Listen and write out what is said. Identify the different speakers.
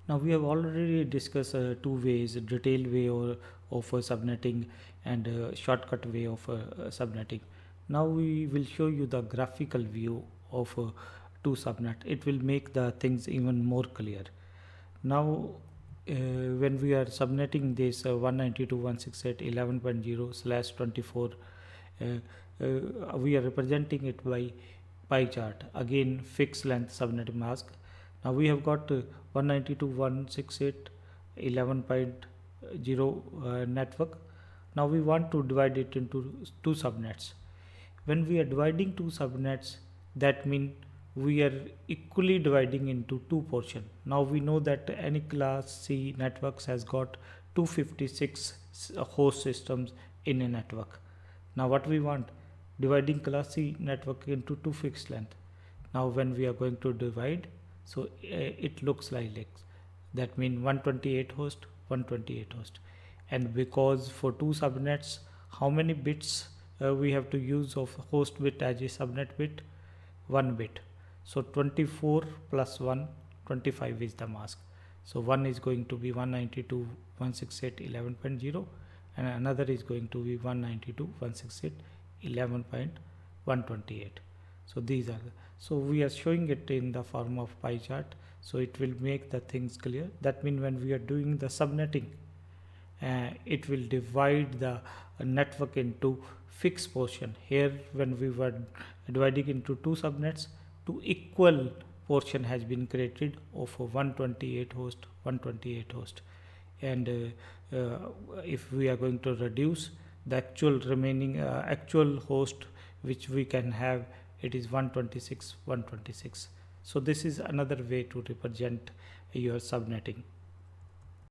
Speaker 1: Now we have already discussed two ways: a detailed way of subnetting and a shortcut way of subnetting. Now we will show you the graphical view of two subnet. It will make the things even more clear. Now when we are subnetting this 192.168.11.0/24, we are representing it by pie chart, again fixed length subnet mask. Now we have got 192.168.11.0 network. Now we want to divide it into two subnets. When we are dividing two subnets, that means we are equally dividing into two portions. Now we know that any class C networks has got 256 host systems in a network. Now what we want, dividing class C network into two fixed length. Now when we are going to divide, so it looks like this. That means 128 host, 128 host. And because for two subnets, how many bits we have to use of host bit as a subnet bit? 1 bit. So 24 plus 1, 25 is the mask. So one is going to be 192.168.11.0 and another is going to be 192.168.11.128. So these are so we are showing it in the form of pie chart, so it will make the things clear. That means when we are doing the subnetting, it will divide the network into fixed portion. Here when we were dividing into two subnets, two equal portion has been created of 128 host, 128 host. And if we are going to reduce the actual remaining actual host which we can have, it is 126, 126. So this is another way to represent your subnetting.